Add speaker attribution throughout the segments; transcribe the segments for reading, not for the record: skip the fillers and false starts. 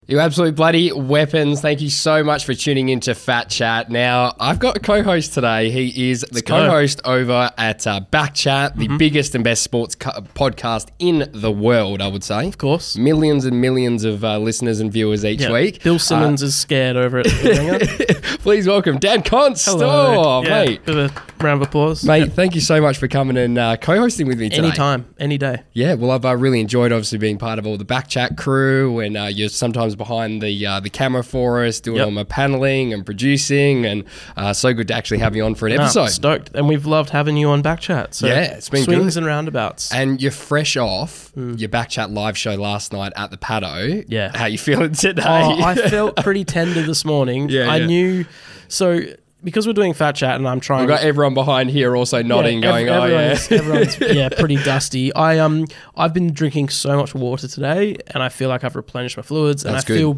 Speaker 1: You absolute bloody weapons. Thank you so much for tuning into FatChat. Now, I've got a co-host today. He is the co-host over at BackChat, the biggest and best sports podcast in the world, I would say.
Speaker 2: Of course.
Speaker 1: Millions and millions of listeners and viewers each week.
Speaker 2: Bill Simmons is scared over it.
Speaker 1: Please welcome Dan Const.
Speaker 2: Hello.
Speaker 1: Oh, mate.
Speaker 2: Bit of a round of applause.
Speaker 1: Mate, thank you so much for coming and co-hosting with me today.
Speaker 2: Anytime, any day.
Speaker 1: Yeah, well, I've really enjoyed obviously being part of all the BackChat crew, and you're sometimes behind the camera for us, doing all my paneling and producing, and so good to actually have you on for an episode.
Speaker 2: Stoked, and we've loved having you on BackChat. So
Speaker 1: yeah, it's been
Speaker 2: swings
Speaker 1: good.
Speaker 2: And roundabouts.
Speaker 1: And you're fresh off your BackChat live show last night at the Paddo.
Speaker 2: Yeah.
Speaker 1: How you feeling today?
Speaker 2: Oh, I felt pretty tender this morning. I knew, so because we're doing FatChat and I'm trying.
Speaker 1: We've got everyone behind here also nodding, going,
Speaker 2: everyone's pretty dusty. I've been drinking so much water today, and I feel like I've replenished my fluids, and I feel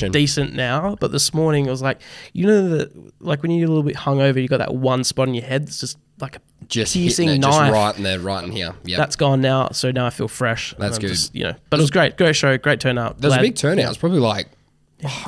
Speaker 2: decent now. But this morning it was like, you know, that like when you're a little bit hungover, you got that one spot in your head that's just like a piercing knife,
Speaker 1: just right in here. Yep.
Speaker 2: That's gone now, so now I feel fresh.
Speaker 1: That's good.
Speaker 2: Just, but it was great show, great turnout.
Speaker 1: There's a big turnout. It was probably like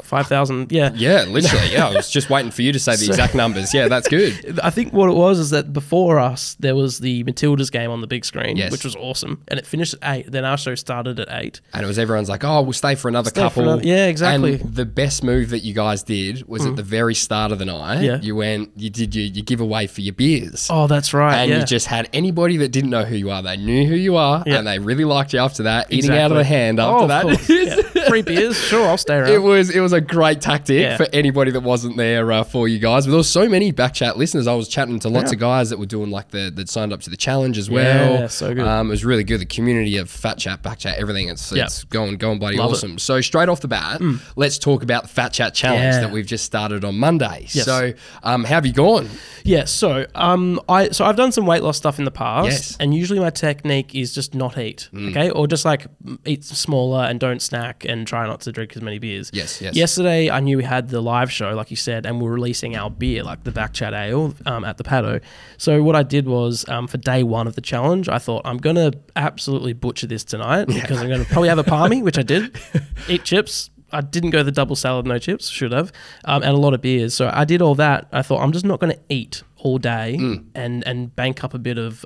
Speaker 2: 5,000, yeah.
Speaker 1: Yeah, literally, I was just waiting for you to say the exact numbers. Yeah, that's good.
Speaker 2: I think what it was is that before us, there was the Matildas game on the big screen, which was awesome. And it finished at 8. Then our show started at 8.
Speaker 1: And it was everyone's like, oh, we'll stay for another couple.
Speaker 2: Yeah, exactly.
Speaker 1: And the best move that you guys did was at the very start of the night, you did your giveaway for your beers.
Speaker 2: Oh, that's right.
Speaker 1: And you just had anybody that didn't know who you are. They knew who you are, and they really liked you after that, eating out of the hand after that.
Speaker 2: Free beers, sure, I'll stay around.
Speaker 1: It was a great tactic for anybody that wasn't there for you guys. But there was so many BackChat listeners. I was chatting to lots of guys that were doing that signed up to the challenge as well.
Speaker 2: Yeah, so good.
Speaker 1: It was really good. The community of FatChat, BackChat, everything. It's going bloody awesome. So straight off the bat, let's talk about the FatChat challenge that we've just started on Monday.
Speaker 2: Yes.
Speaker 1: So how have you gone?
Speaker 2: Yeah, so I've done some weight loss stuff in the past, and usually my technique is just not eat, okay, or just like eat smaller and don't snack and try not to drink as many beers.
Speaker 1: Yes.
Speaker 2: Yesterday, I knew we had the live show, like you said, and we're releasing our beer, like the BackChat Ale, at the Paddo. So what I did was, for day one of the challenge, I thought I'm gonna absolutely butcher this tonight because I'm gonna probably have a palmy, which I did, eat chips. I didn't go the double salad, no chips, should have, and a lot of beers. So I did all that. I thought I'm just not going to eat all day and bank up a bit of...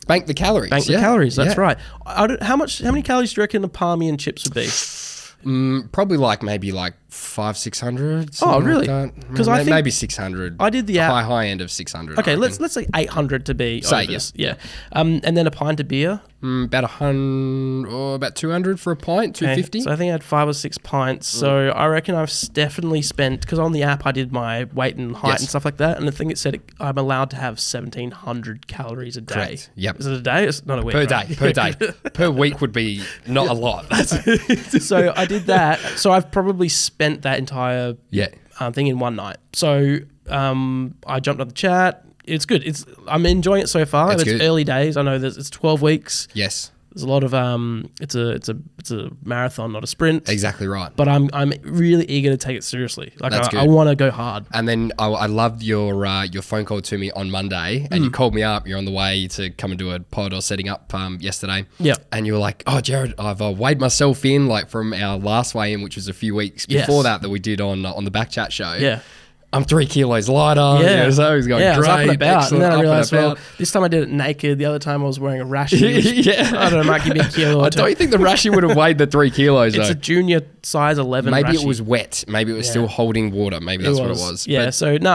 Speaker 1: bank the calories.
Speaker 2: Bank the calories, that's right. How many calories do you reckon a palmy and chips would be?
Speaker 1: Probably maybe 500-600.
Speaker 2: Oh, really?
Speaker 1: Because I think maybe 600.
Speaker 2: I did the
Speaker 1: high end of 600.
Speaker 2: Okay, let's say 800 to be.
Speaker 1: Say yes.
Speaker 2: Yeah. And then a pint of beer.
Speaker 1: About 100 or about 200 for a pint, 250.
Speaker 2: So I think I had 5 or 6 pints. So I reckon I've definitely spent, because on the app I did my weight and height and stuff like that, and I think it said I'm allowed to have 1,700 calories a day.
Speaker 1: Correct. Yep.
Speaker 2: Is it a day? It's not a week.
Speaker 1: Per day. Per week would be not a lot.
Speaker 2: So I did that. So I've probably spent that entire thing in one night. So I jumped on the chat. It's good. I'm enjoying it so far. It's early days. I know that it's 12 weeks.
Speaker 1: Yes.
Speaker 2: There's a lot of it's a marathon, not a sprint.
Speaker 1: Exactly right.
Speaker 2: But I'm really eager to take it seriously. Like I want to go hard.
Speaker 1: And then I loved your phone call to me on Monday, and you called me up. You're on the way to come and do a pod or setting up yesterday. Yeah. And you were like, "Oh, Gerard, I've weighed myself in from our last weigh in, which was a few weeks before that we did on the BackChat show." Yeah. I'm 3 kilos lighter.
Speaker 2: Yeah.
Speaker 1: So he's going great.
Speaker 2: I was up and about.
Speaker 1: Excellent.
Speaker 2: And then I realised, this time I did it naked. The other time I was wearing a rashie. I don't know, might give me a kilo or two.
Speaker 1: I don't think the rashie would have weighed the 3 kilos, though.
Speaker 2: It's a junior size 11
Speaker 1: Maybe
Speaker 2: rashie.
Speaker 1: It was wet. Maybe it was still holding water. Maybe that's what it was.
Speaker 2: Yeah, so no,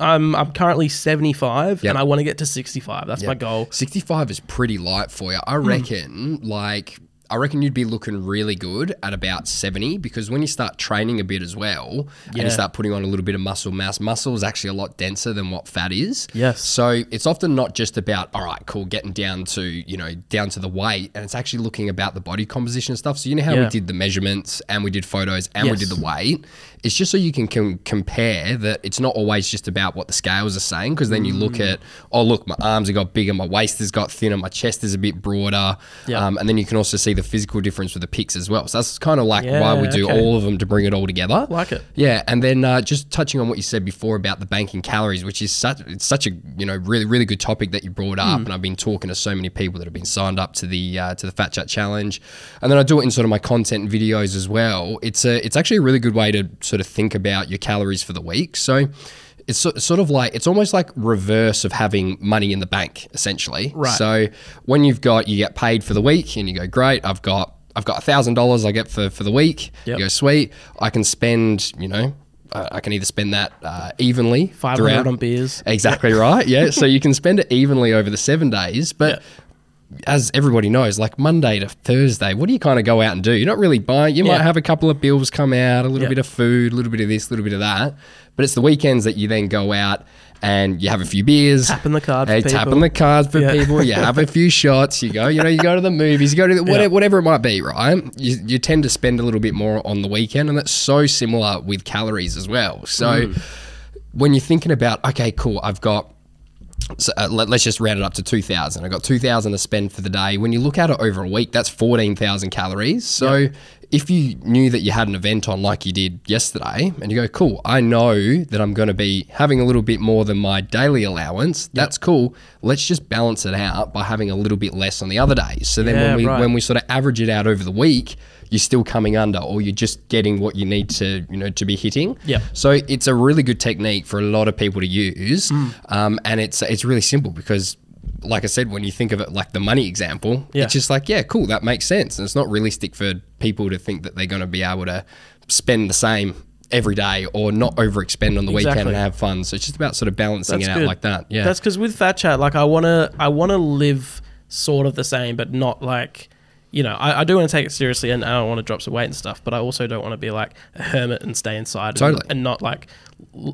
Speaker 2: I'm currently 75 and I want to get to 65. That's my goal.
Speaker 1: 65 is pretty light for you. I reckon, I reckon you'd be looking really good at about 70, because when you start training a bit as well and you start putting on a little bit of muscle mass, muscle is actually a lot denser than what fat is.
Speaker 2: Yes.
Speaker 1: So it's often not just about, all right, cool, getting down to the weight, and it's actually looking about the body composition and stuff. So you know how we did the measurements and we did photos and we did the weight? It's just so you can compare that it's not always just about what the scales are saying, because then you look at, oh, look, my arms have got bigger, my waist has got thinner, my chest is a bit broader. And then you can also see the physical difference with the picks as well. So that's kind of like why we do all of them, to bring it all together.
Speaker 2: Like it.
Speaker 1: Yeah, and then just touching on what you said before about the banking calories, which is such a really, really good topic that you brought up, and I've been talking to so many people that have been signed up to the FatChat challenge, and then I do it in sort of my content and videos as well. It's actually a really good way to sort of think about your calories for the week. So it's sort of like, it's almost like reverse of having money in the bank, essentially.
Speaker 2: Right.
Speaker 1: So when you get paid for the week and you go, great, I've got $1,000 I get for the week.
Speaker 2: Yep.
Speaker 1: You go, sweet, I can spend, I can either spend that evenly.
Speaker 2: 500 on beers.
Speaker 1: Exactly right. Yeah. So you can spend it evenly over the 7 days, but as everybody knows, like Monday to Thursday, what do you kind of go out and do? You're not really buying. You might have a couple of bills come out, a little bit of food, a little bit of this, a little bit of that. But it's the weekends that you then go out and you have a few beers.
Speaker 2: Tapping the card for people.
Speaker 1: Tapping the cards for people. You have a few shots. You go, you go to the movies. You go to whatever it might be, right? You tend to spend a little bit more on the weekend, and that's so similar with calories as well. So when you're thinking about, okay, cool, I've got, so let's just round it up to 2,000. I got 2,000 to spend for the day. When you look at it over a week, that's 14,000 calories. So if you knew that you had an event on like you did yesterday, and you go, cool, I know that I'm going to be having a little bit more than my daily allowance. That's cool. Let's just balance it out by having a little bit less on the other days. So then when we sort of average it out over the week, you're still coming under, or you're just getting what you need to, to be hitting.
Speaker 2: Yeah.
Speaker 1: So it's a really good technique for a lot of people to use. And it's really simple because, like I said, when you think of it like the money example, it's just like, yeah, cool, that makes sense. And it's not realistic for people to think that they're going to be able to spend the same every day or not overexpend on the weekend and have fun. So it's just about sort of balancing it out like that. Yeah.
Speaker 2: That's because with FatChat, like I want to live sort of the same, but not like, I do want to take it seriously, and I don't want to drop some weight and stuff, but I also don't want to be like a hermit and stay inside and not like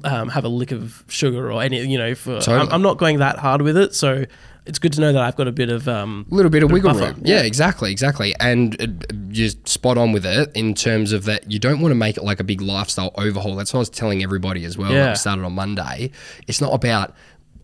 Speaker 2: have a lick of sugar or any, I'm not going that hard with it. So it's good to know that I've got a bit of
Speaker 1: little bit of wiggle room. Yeah, exactly. And you're spot on with it in terms of that you don't want to make it like a big lifestyle overhaul. That's what I was telling everybody as well. When we started on Monday. It's not about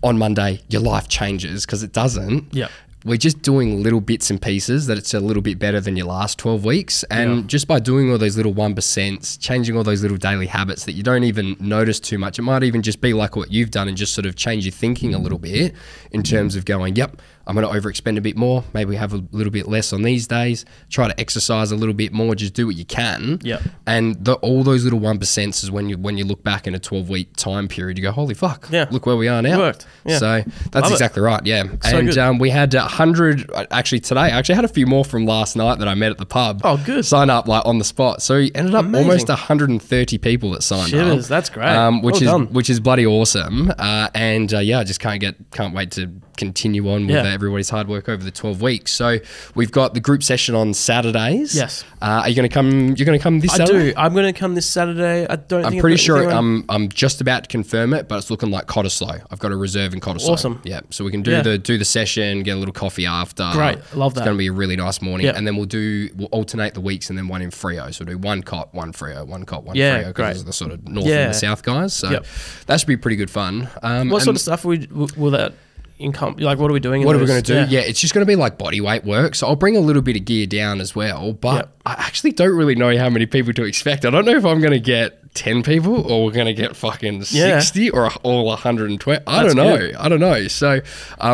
Speaker 1: on Monday your life changes, because it doesn't.
Speaker 2: Yeah.
Speaker 1: We're just doing little bits and pieces that it's a little bit better than your last 12 weeks. And just by doing all those little 1%, changing all those little daily habits that you don't even notice too much, it might even just be like what you've done and just sort of change your thinking a little bit in terms of going, yep, I'm going to overexpend a bit more. Maybe have a little bit less on these days. Try to exercise a little bit more. Just do what you can.
Speaker 2: Yeah.
Speaker 1: And all those little 1% is when you look back in a 12-week time period, you go, holy fuck, look where we are now.
Speaker 2: It worked. Yeah.
Speaker 1: So that's exactly right. Yeah.
Speaker 2: So
Speaker 1: and we had 100 actually today. I actually had a few more from last night that I met at the pub.
Speaker 2: Oh, good.
Speaker 1: Sign up like on the spot. So we ended up almost 130 people that signed up.
Speaker 2: That's great.
Speaker 1: Which is bloody awesome. I just can't wait to continue on with everybody's hard work over the 12 weeks. So we've got the group session on Saturdays.
Speaker 2: Yes.
Speaker 1: Are you going to come? You're going to come this Saturday?
Speaker 2: I do. I'm going to come this Saturday.
Speaker 1: I'm pretty sure I'm just about to confirm it, but it's looking like Cottesloe. I've got a reserve in Cottesloe.
Speaker 2: Awesome.
Speaker 1: Yeah. So we can do the session, get a little coffee after.
Speaker 2: Great. Love that.
Speaker 1: It's going to be a really nice morning. And then we'll alternate the weeks and then one in Freo. So we'll do one cot, one Freo, one cot, one Freo, because it's the sort of north and the south guys. So that should be pretty good fun.
Speaker 2: What sort of stuff will that income? Like, what are we doing?
Speaker 1: What are we going to do? Yeah, it's just going to be like body weight work. So I'll bring a little bit of gear down as well, but I actually don't really know how many people to expect. I don't know if I'm going to get 10 people or we're going to get fucking 60 or all 120. I don't know. So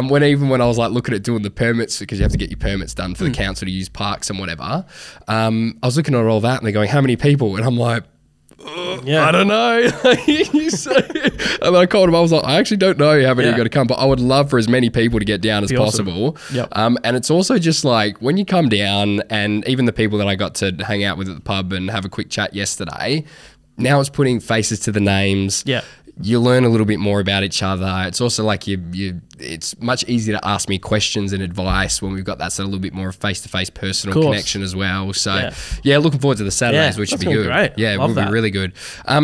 Speaker 1: when I was like looking at doing the permits, because you have to get your permits done for the council to use parks and whatever, I was looking at all that and they're going, how many people? And I'm like, I don't know. And I called him. I was like, I actually don't know how many are going to come, but I would love for as many people to get down as possible.
Speaker 2: Yep.
Speaker 1: And it's also just like when you come down, and even the people that I got to hang out with at the pub and have a quick chat yesterday, now it's putting faces to the names.
Speaker 2: Yeah.
Speaker 1: You learn a little bit more about each other. It's also like it's much easier to ask me questions and advice when we've got that sort of little bit more face-to-face personal connection as well. So looking forward to the Saturdays, which would be good.
Speaker 2: Great.
Speaker 1: Yeah, it would be really good.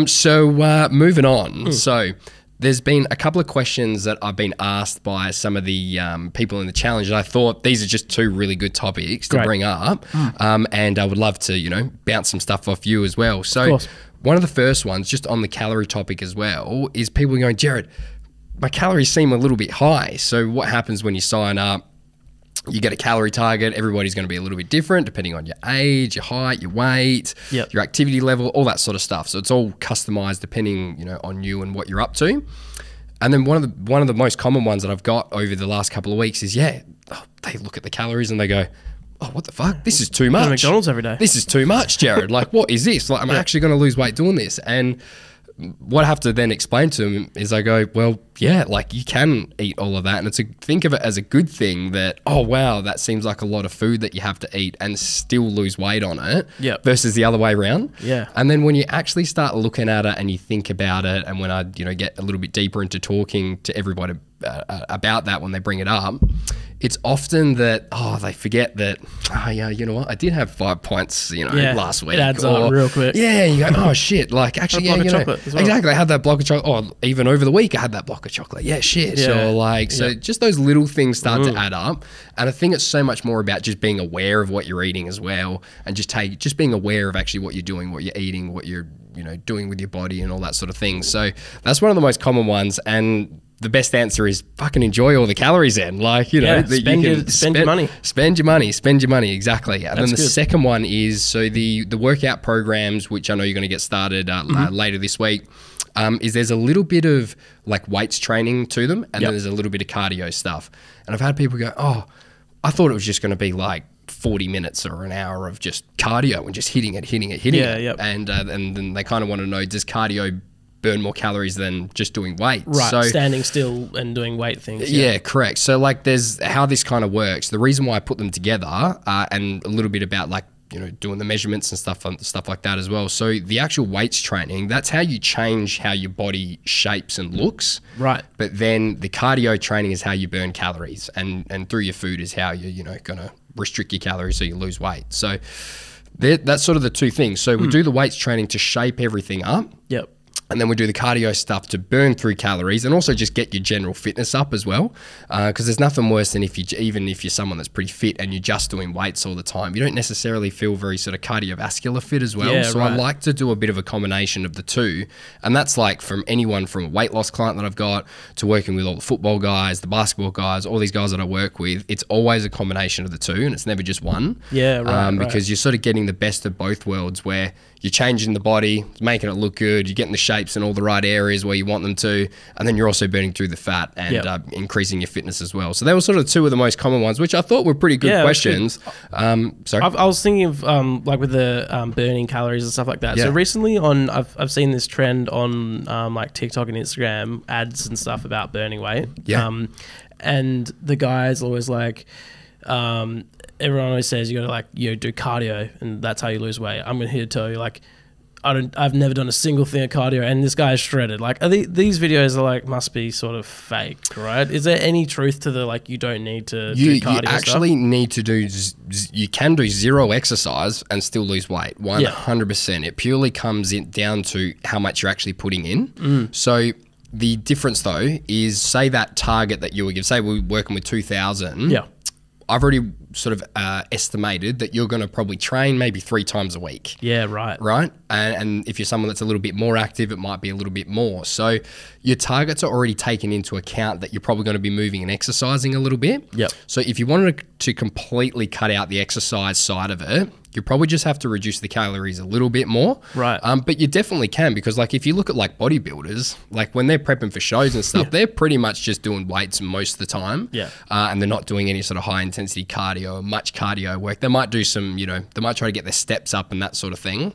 Speaker 1: So moving on. So there's been a couple of questions that I've been asked by some of the people in the challenge, and I thought these are just two really good topics to bring up. And I would love to, bounce some stuff off you as well. So one of the first ones, just on the calorie topic as well, is people going, Gerard, my calories seem a little bit high. So what happens when you sign up? You get a calorie target. Everybody's going to be a little bit different depending on your age, your height, your weight, your activity level, all that sort of stuff. So it's all customized depending, on you and what you're up to. And then one of the most common ones that I've got over the last couple of weeks is, they look at the calories and they go, oh, what the fuck? This is too much.
Speaker 2: McDonald's every day.
Speaker 1: This is too much, Gerard. Like, what is this? Like, I'm actually going to lose weight doing this. And what I have to then explain to them is I go, well, yeah, like you can eat all of that. And think of it as a good thing that, oh, wow, that seems like a lot of food that you have to eat and still lose weight on it versus the other way around.
Speaker 2: Yeah.
Speaker 1: And then when you actually start looking at it and you think about it, and when I, get a little bit deeper into talking to everybody about that when they bring it up, it's often that, they forget that, you know what, I did have 5 pints, last week.
Speaker 2: It adds up real quick.
Speaker 1: Yeah, you go, oh shit, like actually,
Speaker 2: chocolate as well.
Speaker 1: Exactly. I had that block of chocolate, or even over the week I had that block of chocolate. Yeah, shit. Yeah. So just those little things start to add up. And I think it's so much more about just being aware of what you're eating as well, and just being aware of actually what you're doing, what you're eating, what you're, doing with your body and all that sort of thing. So that's one of the most common ones. And the best answer is fucking enjoy all the calories in. Like,
Speaker 2: spend your money.
Speaker 1: Spend your money, exactly. And then the second one is, so the workout programs, which I know you're going to get started later this week, is there's a little bit of like weights training to them, and then there's a little bit of cardio stuff. And I've had people go, oh, I thought it was just going to be like 40 minutes or an hour of just cardio and just hitting it. And then they kind of want to know, does cardio burn more calories than just doing weight?
Speaker 2: Right, so, standing still and doing weight things.
Speaker 1: Yeah, correct. So like there's how this kind of works. The reason why I put them together and a little bit about like, doing the measurements and stuff like that as well. So the actual weights training, that's how you change how your body shapes and looks.
Speaker 2: Right.
Speaker 1: But then the cardio training is how you burn calories, and through your food is how you're, going to restrict your calories so you lose weight. So that's sort of the two things. So we do the weights training to shape everything up.
Speaker 2: Yep.
Speaker 1: And then we do the cardio stuff to burn through calories and also just get your general fitness up as well. Because there's nothing worse than even if you're someone that's pretty fit and you're just doing weights all the time, you don't necessarily feel very sort of cardiovascular fit as well. So I like to do a bit of a combination of the two. And that's like from anyone from a weight loss client that I've got to working with all the football guys, the basketball guys, all these guys that I work with. It's always a combination of the two, and it's never just one.
Speaker 2: Yeah, right.
Speaker 1: Because you're sort of getting the best of both worlds, where you're changing the body, making it look good, you're getting the shapes in all the right areas where you want them to, and then you're also burning through the fat and increasing your fitness as well. So they were sort of two of the most common ones, which I thought were pretty good questions. Sorry?
Speaker 2: I was thinking of like with the burning calories and stuff like that. So recently I've seen this trend on like TikTok and Instagram ads and stuff about burning weight. And the guy's always like, everyone always says you got to like do cardio and that's how you lose weight. I'm here to tell you, like, I've never done a single thing of cardio, and this guy is shredded. Like, these videos are like must be sort of fake, right? Is there any truth to the like you don't need to do cardio? You
Speaker 1: actually need to do. You can do zero exercise and still lose weight. 100%. It purely comes down to how much you're actually putting in. So the difference though is, say that target that you would give. Say we're working with 2,000.
Speaker 2: Yeah.
Speaker 1: I've already sort of estimated that you're going to probably train maybe 3 times a week.
Speaker 2: Yeah, right.
Speaker 1: Right? And if you're someone that's a little bit more active, it might be a little bit more. So your targets are already taken into account that you're probably going to be moving and exercising a little bit.
Speaker 2: Yep.
Speaker 1: So if you wanted to completely cut out the exercise side of it, you probably just have to reduce the calories a little bit more.
Speaker 2: Right.
Speaker 1: But you definitely can, because like if you look at like bodybuilders, like when they're prepping for shows and stuff, they're pretty much just doing weights most of the time.
Speaker 2: Yeah.
Speaker 1: And they're not doing any sort of high intensity cardio or much cardio work. They might do some, they might try to get their steps up and that sort of thing,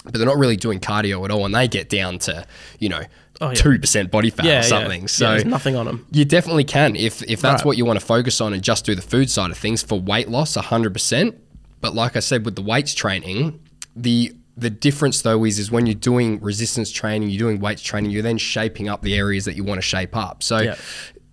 Speaker 1: but they're not really doing cardio at all. And they get down to, 2% body fat or something. So
Speaker 2: there's nothing on them.
Speaker 1: You definitely can. If that's what you want to focus on and just do the food side of things for weight loss, 100%. But like I said, with the weights training, the difference though is when you're doing resistance training, you're doing weights training, you're then shaping up the areas that you want to shape up. So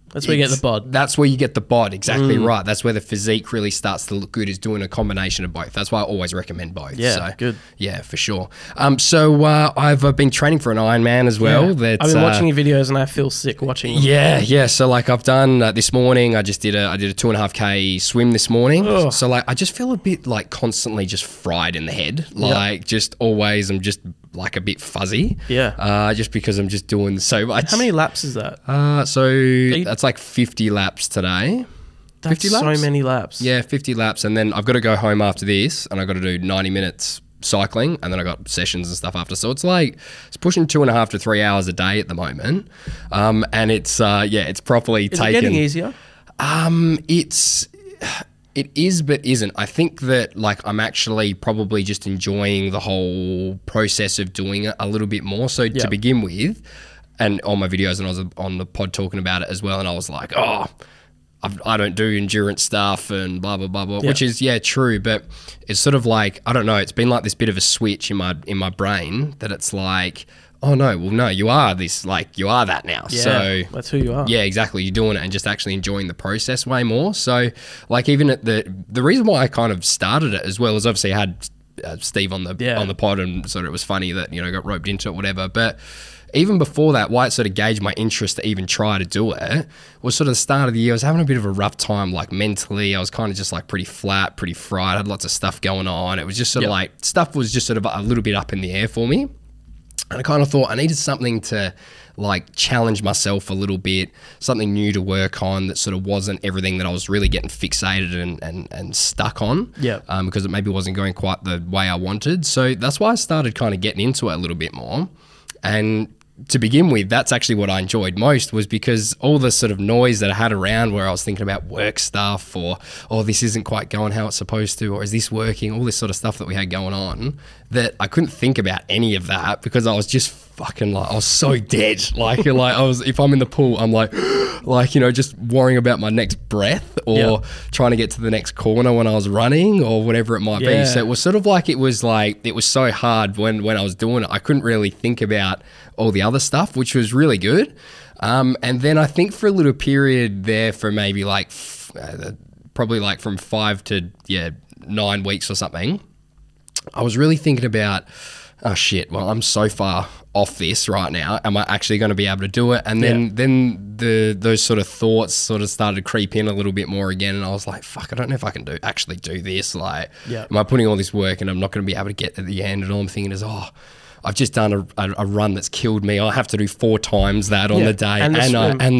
Speaker 2: that's where you get the bod.
Speaker 1: That's where you get the bod, exactly right. That's where the physique really starts to look good, is doing a combination of both. That's why I always recommend both.
Speaker 2: Yeah,
Speaker 1: so,
Speaker 2: good.
Speaker 1: Yeah, for sure. So I've been training for an IronMan as well.
Speaker 2: Yeah. I've been watching your videos and I feel sick watching them.
Speaker 1: Yeah. So like I've done this morning, I did a 2.5K swim this morning.
Speaker 2: Ugh.
Speaker 1: So like I just feel a bit like constantly just fried in the head. Like just always I'm just like a bit fuzzy.
Speaker 2: Yeah.
Speaker 1: Just because I'm just doing so much.
Speaker 2: How many laps is that?
Speaker 1: So that's like 50 laps today.
Speaker 2: That's
Speaker 1: 50 laps?
Speaker 2: so many laps.
Speaker 1: Yeah, 50 laps. And then I've got to go home after this and I've got to do 90 minutes cycling, and then I got sessions and stuff after. So it's like, it's pushing 2.5 to 3 hours a day at the moment. And it's, it's properly
Speaker 2: Is
Speaker 1: taken.
Speaker 2: it getting easier?
Speaker 1: It is, but isn't. I think that like I'm actually probably just enjoying the whole process of doing it a little bit more. So to begin with, and all my videos, and I was on the pod talking about it as well, and I was like, oh, I don't do endurance stuff and blah, blah, blah, blah, which is, true. But it's sort of like, I don't know, it's been like this bit of a switch in my brain that it's like, oh no, well no, you are this, like you are that now.
Speaker 2: Yeah,
Speaker 1: so
Speaker 2: that's who you are.
Speaker 1: Yeah, exactly. You're doing it and just actually enjoying the process way more. So like even at the reason why I kind of started it as well is obviously I had Steve on the pod, and sort of it was funny that, you know, got roped into it, whatever. But even before that, why it sort of gauged my interest to even try to do it was sort of the start of the year. I was having a bit of a rough time, like mentally. I was kind of just like pretty flat, pretty fried. I had lots of stuff going on. It was just sort of like, stuff was just sort of a little bit up in the air for me. And I kind of thought I needed something to like challenge myself a little bit, something new to work on that sort of wasn't everything that I was really getting fixated and stuck on. Yeah. Because it maybe wasn't going quite the way I wanted. So that's why I started kind of getting into it a little bit more. And to begin with, that's actually what I enjoyed most, was because all the sort of noise that I had around where I was thinking about work stuff, or, oh, this isn't quite going how it's supposed to, or is this working, all this sort of stuff that we had going on, that I couldn't think about any of that because I was just fucking like, I was so dead. Like I was, if I'm in the pool, I'm like, you know, just worrying about my next breath, or trying to get to the next corner when I was running, or whatever it might be. So it was sort of like, it was so hard when I was doing it. I couldn't really think about all the other stuff, which was really good. And then I think for a little period there, for maybe like probably like from 5 to 9 weeks or something, I was really thinking about, oh shit, well, I'm so far off this right now. Am I actually going to be able to do it? And then those sort of thoughts sort of started to creep in a little bit more again. And I was like, fuck, I don't know if I can actually do this. Like, am I putting all this work and I'm not going to be able to get to the end? And all I'm thinking is, oh, I've just done a run that's killed me. I have to do 4 times that on the day, and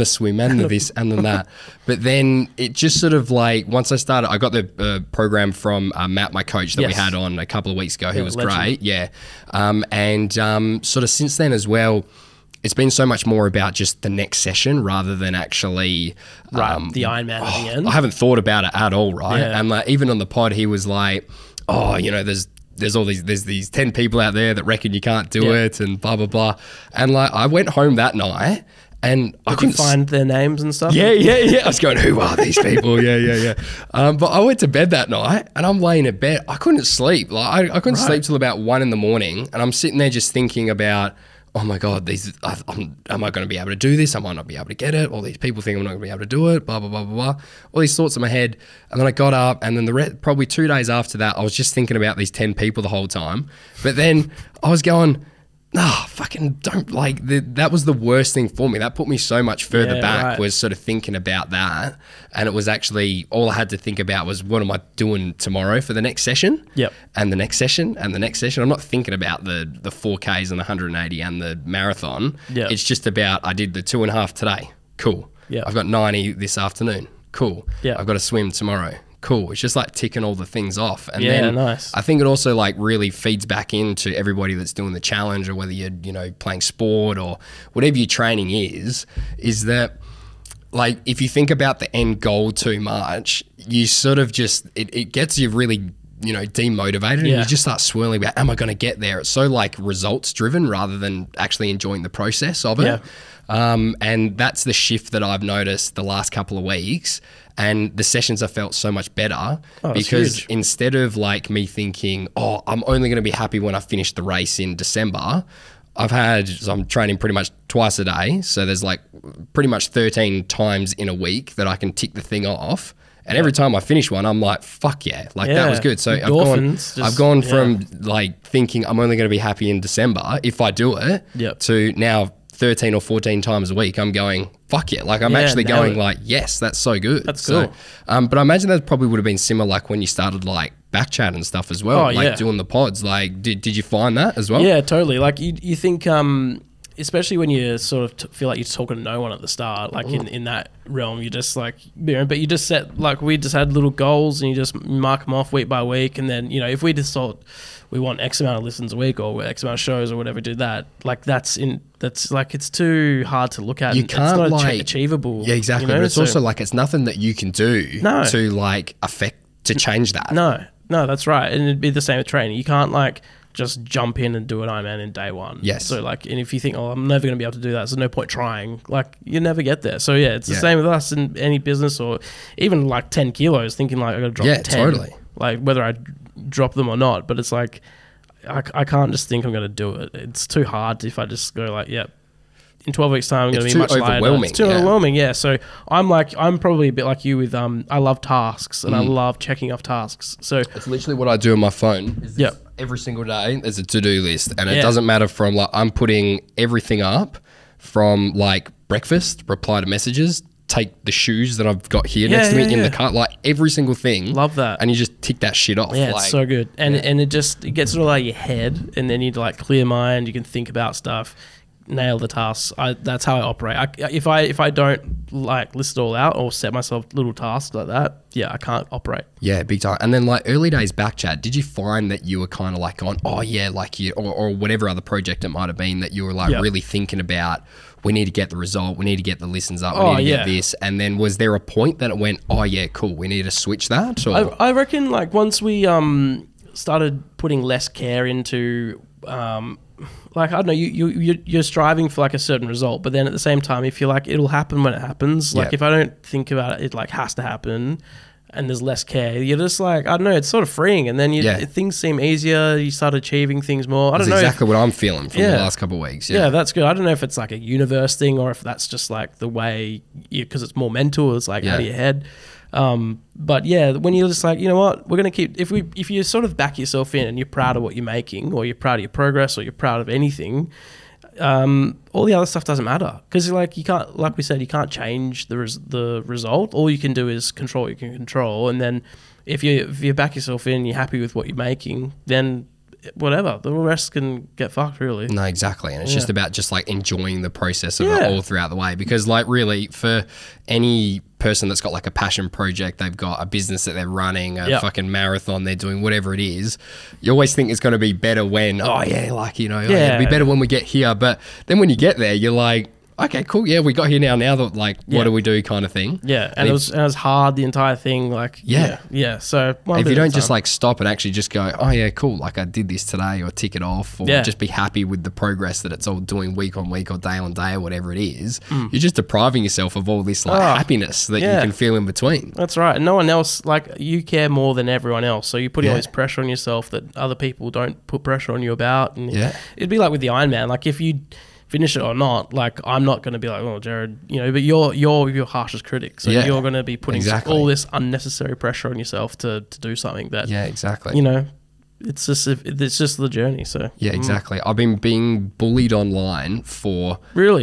Speaker 1: the swim and the this and then that. But then it just sort of like, once I started, I got the program from Matt, my coach that we had on a couple of weeks ago, who was great. Yeah. And sort of since then as well, it's been so much more about just the next session rather than actually
Speaker 2: the IronMan at the end.
Speaker 1: I haven't thought about it at all, right? Yeah. And like, even on the pod, he was like, oh, you know, there's these 10 people out there that reckon you can't do it, and blah, blah, blah. And like, I went home that night and I couldn't
Speaker 2: find their names and stuff.
Speaker 1: Yeah. I was going, who are these people? But I went to bed that night and I'm laying in bed. I couldn't sleep. Like I couldn't sleep till about 1 in the morning, and I'm sitting there just thinking about, oh my God, am I going to be able to do this? I might not be able to get it. All these people think I'm not going to be able to do it, blah, blah, blah, blah, blah. All these thoughts in my head. And then I got up, and then probably 2 days after that, I was just thinking about these 10 people the whole time. But then I was going, fucking don't, like, that was the worst thing for me. That put me so much further back, was sort of thinking about that. And it was actually, all I had to think about was, what am I doing tomorrow for the next session? Yep. And the next session and the next session. I'm not thinking about the 4Ks and the 180 and the marathon. Yep. It's just about, I did the 2.5 today. Cool. Yep. I've got 90 this afternoon. Cool. Yep. I've got to swim tomorrow. Cool. It's just like ticking all the things off. And then nice. I think it also like really feeds back into everybody that's doing the challenge, or whether you're, you know, playing sport or whatever your training is that, like, if you think about the end goal too much, you sort of just, it gets you really, you know, demotivated, and you just start swirling about, am I going to get there? It's so like results driven rather than actually enjoying the process of it. And that's the shift that I've noticed the last couple of weeks. And the sessions have felt so much better because instead of like me thinking, oh, I'm only going to be happy when I finish the race in December, so I'm training pretty much twice a day. So there's like pretty much 13 times in a week that I can tick the thing off. And every time I finish one, I'm like, fuck yeah, like that was good. So I've gone from like thinking I'm only going to be happy in December if I do it to now 13 or 14 times a week, I'm going, fuck yeah. Like I'm actually going like, yes, that's so good.
Speaker 2: That's cool.
Speaker 1: But I imagine that probably would have been similar like when you started like BackChat and stuff as well, doing the pods. Like did you find that as well?
Speaker 2: Yeah, totally. Like you think especially when you sort of feel like you're talking to no one at the start, like in that realm, you just like, but you just set, like we just had little goals and you just mark them off week by week. And then, if we just thought we want X amount of listens a week or X amount of shows or whatever, do that, like that's like, it's too hard to look at.
Speaker 1: You can't,
Speaker 2: it's not
Speaker 1: like,
Speaker 2: achievable.
Speaker 1: Yeah, exactly. But it's also like, it's nothing that you can do to like to change that.
Speaker 2: No, that's right. And it'd be the same with training. You can't like just jump in and do an Ironman in day one.
Speaker 1: Yes.
Speaker 2: So like, and if you think, I'm never going to be able to do that, so there's no point trying, like you never get there. So yeah, it's the same with us in any business, or even like 10 kilos, thinking like I got to drop 10.
Speaker 1: Totally.
Speaker 2: Like whether I drop them or not, but it's like, I can't just think I'm going to do it. It's too hard if I just go like, in 12 weeks time I'm going to be much lighter. It's too overwhelming. Yeah. So I'm probably a bit like you with, I love tasks and I love checking off tasks. So
Speaker 1: it's literally what I do on my phone. Every single day there's a to-do list, and it doesn't matter from like, I'm putting everything up from like breakfast, reply to messages, take the shoes that I've got here next to me in the cart, like every single thing.
Speaker 2: Love that.
Speaker 1: And you just tick that shit off.
Speaker 2: Yeah,
Speaker 1: like,
Speaker 2: it's so good. And it gets it all out of your head, and then you like clear mind, you can think about stuff, nail the tasks. That's how I operate. If I don't like list it all out or set myself little tasks like that, I can't operate.
Speaker 1: Yeah, big time. And then like early days BackChat, did you find that you were kind of like on, like you, or whatever other project it might have been, that you were like really thinking about, we need to get the result, we need to get the listens up, we need to get this. And then was there a point that it went, cool, we need to switch that? Or?
Speaker 2: I reckon like once we started putting less care into like, I don't know, you're striving for like a certain result, but then at the same time, if you're like, it'll happen when it happens. Like if I don't think about it, it like has to happen, and there's less care. You're just like, I don't know, it's sort of freeing, and then things seem easier. You start achieving things more. I don't know.
Speaker 1: That's exactly what I'm feeling from the last couple of weeks.
Speaker 2: Yeah, that's good. I don't know if it's like a universe thing or if that's just like the way, because it's more mental. It's like out of your head. But yeah, when you're just like, you know what, we're going to keep, if you sort of back yourself in and you're proud of what you're making, or you're proud of your progress, or you're proud of anything, all the other stuff doesn't matter, because like you can't, like we said, you can't change the result. All you can do is control what you can control, and then if you back yourself in and you're happy with what you're making, then whatever, the rest can get fucked, really.
Speaker 1: No, exactly. And it's just about just like enjoying the process of it all throughout the way, because like really for any person that's got like a passion project, they've got a business that they're running, a fucking marathon they're doing, whatever it is, you always think it's going to be better when it'll be better when we get here. But then when you get there, you're like, okay, cool. Yeah, we got here now. Now that like, what do we do, kind of thing. Yeah,
Speaker 2: and it was hard, the entire thing. Like, So
Speaker 1: if you don't just like stop and actually just go, oh yeah, cool. Like I did this today, or tick it off, or just be happy with the progress that it's all doing week on week or day on day or whatever it is. You're just depriving yourself of all this like happiness that you can feel in between.
Speaker 2: That's right. And no one else, like you care more than everyone else, so you're putting all this pressure on yourself that other people don't put pressure on you about. And it'd be like with the Ironman. Like if you finish it or not, like I'm not going to be like, oh Gerard, but you're your harshest critic, so you're going to be putting all this unnecessary pressure on yourself to do something that it's just the journey. So
Speaker 1: exactly. I've been being bullied online for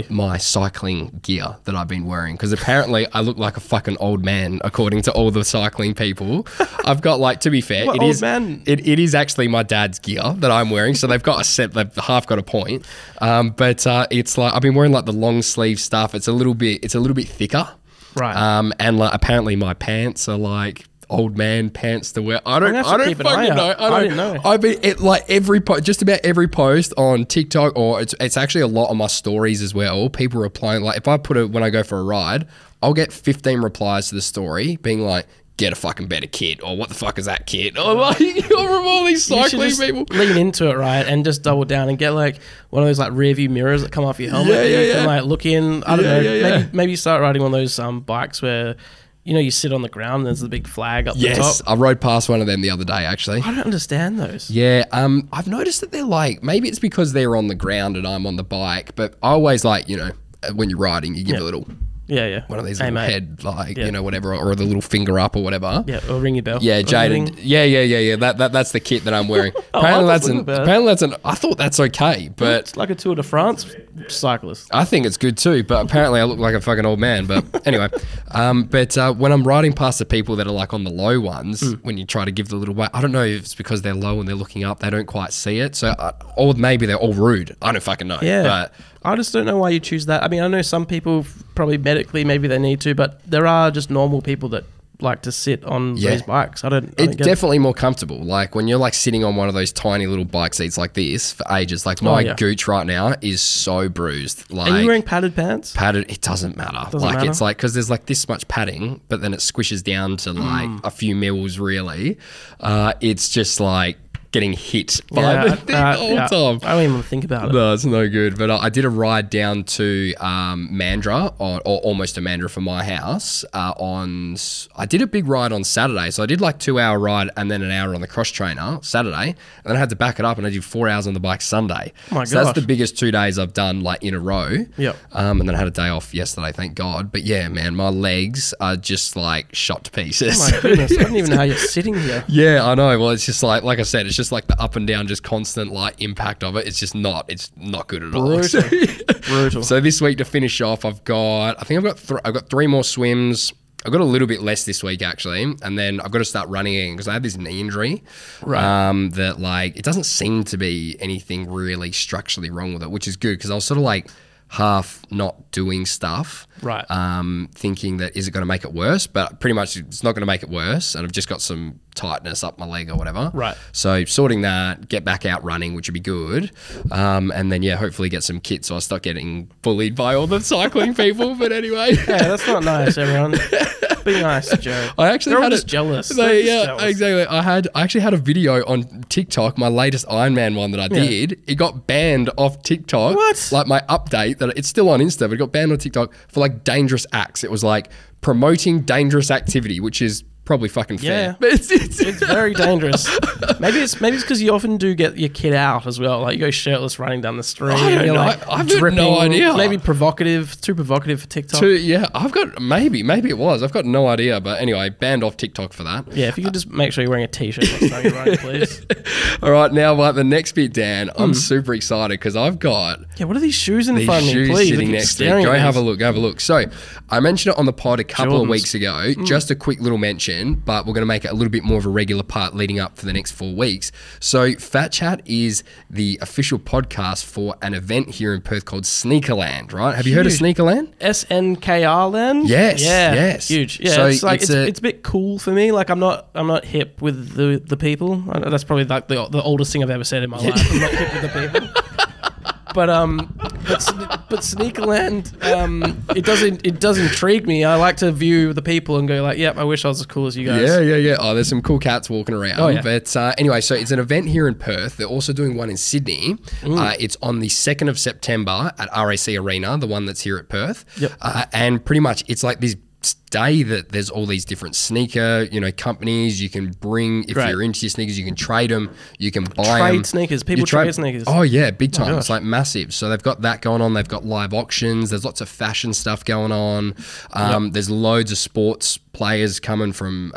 Speaker 1: my cycling gear that I've been wearing, because apparently I look like a fucking old man according to all the cycling people. I've got like, to be fair, it is actually my dad's gear that I'm wearing, so they've half got a point. But it's like I've been wearing like the long sleeve stuff. It's a little bit thicker, right? And like apparently my pants are like old man pants to wear. I don't fucking know. I didn't know. I mean, like just about every post on TikTok, or it's actually a lot on my stories as well. People replying, like if I put it when I go for a ride, I'll get 15 replies to the story being like, get a fucking better kit, or what the fuck is that kit? Or like, from all these cycling people.
Speaker 2: Lean into it, right? And just double down and get like one of those like rear view mirrors that come off your helmet. You can like look in. I don't know. Maybe start riding one of those bikes where you sit on the ground and there's the big flag up the top.
Speaker 1: Yes, I rode past one of them the other day, actually.
Speaker 2: I don't understand those.
Speaker 1: Yeah, I've noticed that they're like, maybe it's because they're on the ground and I'm on the bike, but I always like, when you're riding, you give a little... one of these little head, like, whatever, or the little finger up or whatever.
Speaker 2: Yeah, or ring your bell.
Speaker 1: Yeah, Jaden. Yeah. That's the kit that I'm wearing. Apparently I thought that's okay, but...
Speaker 2: It's like a Tour de France cyclist.
Speaker 1: I think it's good too, but apparently I look like a fucking old man. But anyway, when I'm riding past the people that are like on the low ones, when you try to give the little way, I don't know if it's because they're low and they're looking up, they don't quite see it. So, or maybe they're all rude. I don't fucking know. Yeah. But
Speaker 2: I just don't know why you choose that. I mean, I know some people probably medically, maybe they need to, but there are just normal people that like to sit on those bikes.
Speaker 1: It's definitely more comfortable. Like when you're like sitting on one of those tiny little bike seats like this for ages, like my gooch right now is so bruised. Like,
Speaker 2: are you wearing padded pants?
Speaker 1: Padded, it doesn't matter. It's like, because there's like this much padding, but then it squishes down to like a few mils really. It's just like getting hit by the thing all the time.
Speaker 2: I don't even want to think about it.
Speaker 1: No, it's no good. But I did a ride down to Mandurah, or almost to Mandurah from my house. I did a big ride on Saturday. So I did like 2-hour ride and then an hour on the cross trainer Saturday. And then I had to back it up and I did 4 hours on the bike Sunday.
Speaker 2: Oh my gosh.
Speaker 1: So that's the biggest 2 days I've done like in a row.
Speaker 2: Yep.
Speaker 1: And then I had a day off yesterday, thank God. But yeah, man, my legs are just like shot to pieces.
Speaker 2: Oh my goodness. I don't even know how you're sitting here.
Speaker 1: Yeah, I know. Well, it's just like I said, it's just like the up and down, just constant like impact of it. It's not good at all.
Speaker 2: Brutal.
Speaker 1: So this week to finish off, I've got 3 more swims. I've got a little bit less this week actually, and then I've got to start running again because I had this knee injury.
Speaker 2: Right.
Speaker 1: That like it doesn't seem to be anything really structurally wrong with it, which is good because I was sort of like half not doing stuff.
Speaker 2: Right.
Speaker 1: Thinking that is it going to make it worse, but pretty much it's not going to make it worse, and I've just got some tightness up my leg or whatever.
Speaker 2: Right.
Speaker 1: So sorting that, get back out running, which would be good, and then hopefully get some kits so I start getting bullied by all the cycling people. But anyway,
Speaker 2: yeah, that's not nice, everyone. Be nice, Joe.
Speaker 1: They're
Speaker 2: all just jealous.
Speaker 1: Jealous. Exactly. I actually had a video on TikTok, my latest IronMan one that I did. It got banned off TikTok.
Speaker 2: What?
Speaker 1: Like my update that it's still on Insta, but it got banned on TikTok for like dangerous acts. It was like promoting dangerous activity, which is probably fucking fair.
Speaker 2: Yeah, but it's very dangerous. Maybe it's because you often do get your kid out as well. Like you go shirtless running down the street.
Speaker 1: I don't know.
Speaker 2: Like
Speaker 1: I've got no idea.
Speaker 2: Maybe too provocative for TikTok.
Speaker 1: I've got maybe it was. I've got no idea. But anyway, banned off TikTok for that.
Speaker 2: Yeah, if you could just make sure you're wearing a t-shirt next time you're running, please.
Speaker 1: All right, now like the next bit, Dan. I'm super excited because I've got
Speaker 2: what are these shoes in front of me? Please,
Speaker 1: sitting next to me. Go have a look. So I mentioned it on the pod a couple of weeks ago. Just a quick little mention, but we're going to make it a little bit more of a regular part leading up for the next 4 weeks. So FatChat is the official podcast for an event here in Perth called SNKRLAND, right? Have you heard of SNKRLAND?
Speaker 2: SNKRLAND?
Speaker 1: Yes.
Speaker 2: Yeah.
Speaker 1: Yes.
Speaker 2: Huge. Yeah. So it's like it's a bit cool for me. Like I'm not hip with the people. That's probably like the oldest thing I've ever said in my life. I'm not hip with the people. But SNKRLAND, it does intrigue me. I like to view the people and go like, yep, I wish I was as cool as you guys.
Speaker 1: Yeah. Oh, there's some cool cats walking around.
Speaker 2: Oh, yeah.
Speaker 1: But anyway, so it's an event here in Perth. They're also doing one in Sydney. It's on the 2nd of September at RAC Arena, the one that's here at Perth.
Speaker 2: Yep.
Speaker 1: And pretty much it's like this day that there's all these different sneaker, companies you can bring. If you're into your sneakers, you can trade them, you can buy them.
Speaker 2: Trade sneakers. People trade sneakers.
Speaker 1: Oh yeah, big time. It's like massive. So they've got that going on. They've got live auctions. There's lots of fashion stuff going on. There's loads of sports players coming from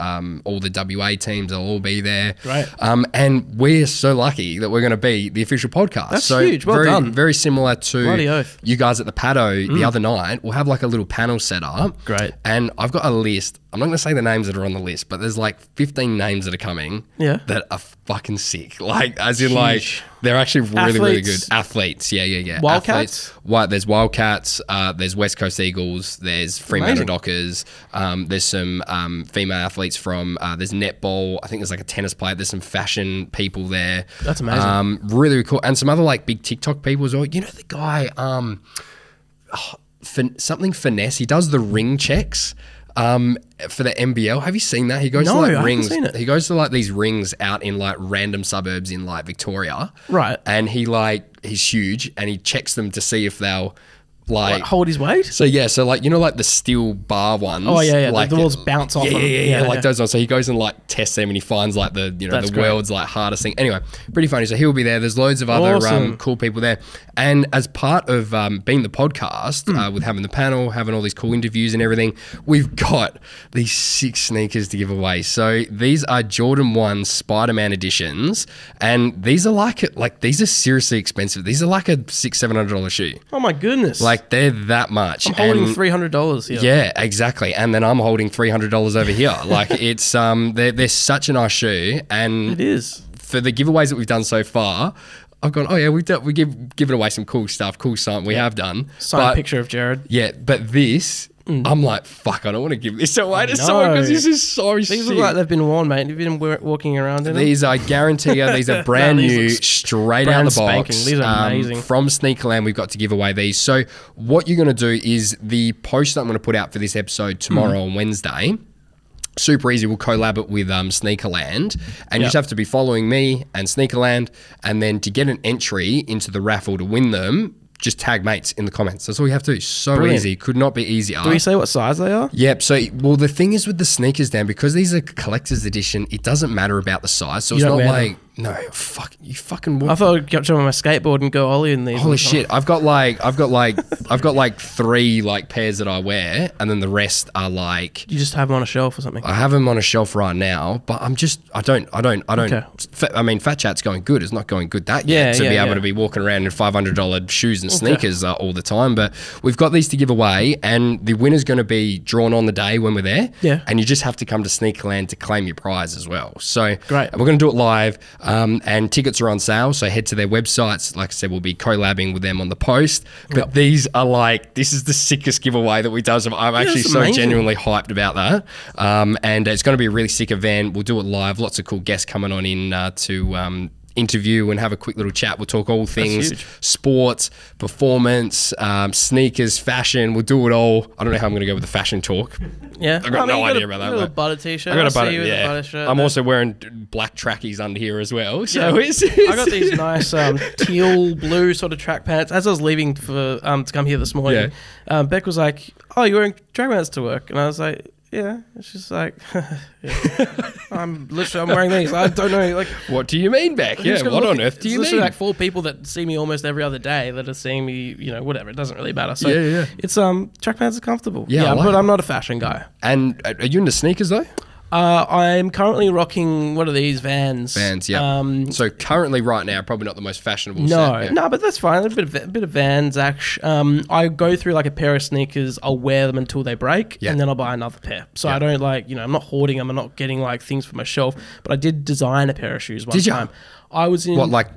Speaker 1: all the WA teams. They'll all be there.
Speaker 2: Right.
Speaker 1: And we're so lucky that we're going to be the official podcast.
Speaker 2: That's huge. Well done.
Speaker 1: Very similar to
Speaker 2: Bloody oath.
Speaker 1: You guys at the Paddo the other night. We'll have like a little panel set up.
Speaker 2: Great.
Speaker 1: And I've got a list. I'm not going to say the names that are on the list, but there's like 15 names that are coming that are fucking sick. Like, as in like, they're actually really good. Athletes. Yeah.
Speaker 2: Wildcats?
Speaker 1: There's Wildcats. There's West Coast Eagles. There's Fremantle Dockers. There's some female athletes from, there's netball. I think there's like a tennis player. There's some fashion people there.
Speaker 2: That's amazing.
Speaker 1: Really cool. And some other like big TikTok people as well. You know the guy, something Finesse. He does the ring checks. For the NBL, have you seen that? He goes to like rings. He goes to like these rings out in like random suburbs in like Victoria,
Speaker 2: right?
Speaker 1: And he's huge, and he checks them to see if they'll like
Speaker 2: hold his weight.
Speaker 1: So like like the steel bar ones.
Speaker 2: Oh yeah.
Speaker 1: Like
Speaker 2: the walls bounce off.
Speaker 1: Yeah, like those ones. So he goes and like tests them, and he finds like the
Speaker 2: That's
Speaker 1: the world's like hardest thing. Anyway, pretty funny. So he'll be there. There's loads of other cool people there, and as part of being the podcast, with having the panel, having all these cool interviews and everything, we've got these 6 sneakers to give away. So these are Jordan 1 Spider-Man editions, and these are these are seriously expensive. These are like a $600-700 shoe.
Speaker 2: Oh my goodness.
Speaker 1: Like they're that much.
Speaker 2: I'm holding $300 here.
Speaker 1: Yeah, exactly. And then I'm holding $300 over here. Like it's they're such a nice shoe, and
Speaker 2: it is.
Speaker 1: For the giveaways that we've done so far, I've gone, oh yeah, we've given away some cool stuff, cool sign we have done.
Speaker 2: Signed picture of Gerard.
Speaker 1: Yeah, but this, I'm like, fuck, I don't want to give this away to someone because this is so sick.
Speaker 2: These look like they've been worn, mate. You've been walking around in them.
Speaker 1: These, I guarantee you, these are brand new, straight out of the box.
Speaker 2: These are amazing.
Speaker 1: From SNKRLAND, we've got to give away these. So what you're going to do is the post that I'm going to put out for this episode tomorrow on Wednesday, super easy. We'll collab it with SNKRLAND, and you just have to be following me and SNKRLAND, and then to get an entry into the raffle to win them, just tag mates in the comments. That's all you have to do. So easy. Could not be easier.
Speaker 2: Do we say what size they are?
Speaker 1: Yep. So, well, the thing is with the sneakers, Dan, because these are collector's edition, it doesn't matter about the size. So it's not like, no, fuck, you fucking walk.
Speaker 2: I thought I'd jump on my skateboard and go ollie in these.
Speaker 1: Holy shit. I've got like 3 like pairs that I wear, and then the rest are like.
Speaker 2: You just have them on a shelf or something?
Speaker 1: I have them on a shelf right now, but I don't. Okay. I mean, FatChat's going good. It's not going good that yet to be able to be walking around in $500 shoes and sneakers all the time. But we've got these to give away, and the winner's going to be drawn on the day when we're there.
Speaker 2: Yeah.
Speaker 1: And you just have to come to SNKRLAND to claim your prize as well. So
Speaker 2: great.
Speaker 1: We're going to do it live. And tickets are on sale, so head to their websites. Like I said, we'll be collabing with them on the post. But these are like, this is the sickest giveaway that we do. So I'm actually so genuinely hyped about that. And it's going to be a really sick event. We'll do it live. Lots of cool guests coming on in to interview and have a quick little chat. We'll talk all things sports, performance, sneakers, fashion. We'll do it all. I don't know how I'm going to go with the fashion talk.
Speaker 2: Yeah,
Speaker 1: I've got no idea about that.
Speaker 2: A little butter t-shirt.
Speaker 1: I got a butter shirt. I'm also wearing black trackies under here as well. So I
Speaker 2: got these nice teal blue sort of track pants. As I was leaving for to come here this morning, Beck was like, "Oh, you're wearing track pants to work?" And I was like, yeah, it's just like, I'm wearing these. I don't know, like,
Speaker 1: what do you mean, Beck? Yeah, what on earth do you mean?
Speaker 2: Literally like 4 people that see me almost every other day that are seeing me, whatever. It doesn't really matter. So it's track pants are comfortable. Yeah, but I'm not a fashion guy.
Speaker 1: And are you into sneakers though?
Speaker 2: I'm currently rocking, what are these, Vans?
Speaker 1: Vans, yeah. So currently right now, probably not the most fashionable
Speaker 2: No, but that's fine. A bit of Vans, actually. I go through like a pair of sneakers, I'll wear them until they break, and then I'll buy another pair. So I don't like, I'm not hoarding them, I'm not getting like things for my shelf, but I did design a pair of shoes one time. I was in...
Speaker 1: What, like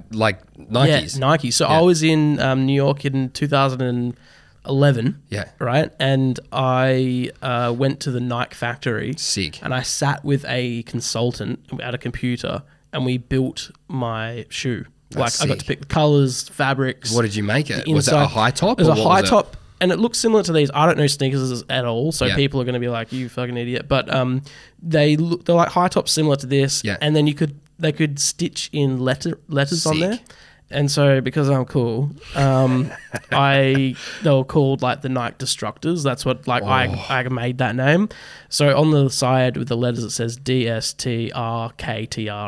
Speaker 1: Nikes?
Speaker 2: Yeah, Nike. So I was in New York in 2011.
Speaker 1: Yeah.
Speaker 2: Right. And I went to the Nike factory.
Speaker 1: Sick.
Speaker 2: And I sat with a consultant at a computer and we built my shoe. I got to pick the colors, fabrics.
Speaker 1: What did you make it? Was it a high top?
Speaker 2: It was a high top. And it looks similar to these. I don't know sneakers at all, so people are going to be like, "You fucking idiot!" But they're like high tops similar to this.
Speaker 1: Yeah.
Speaker 2: And then they could stitch in letters on there. And so because I'm cool, they were called like the Nike Destructors. That's what I made that name. So on the side with the letters it says DSTRKTR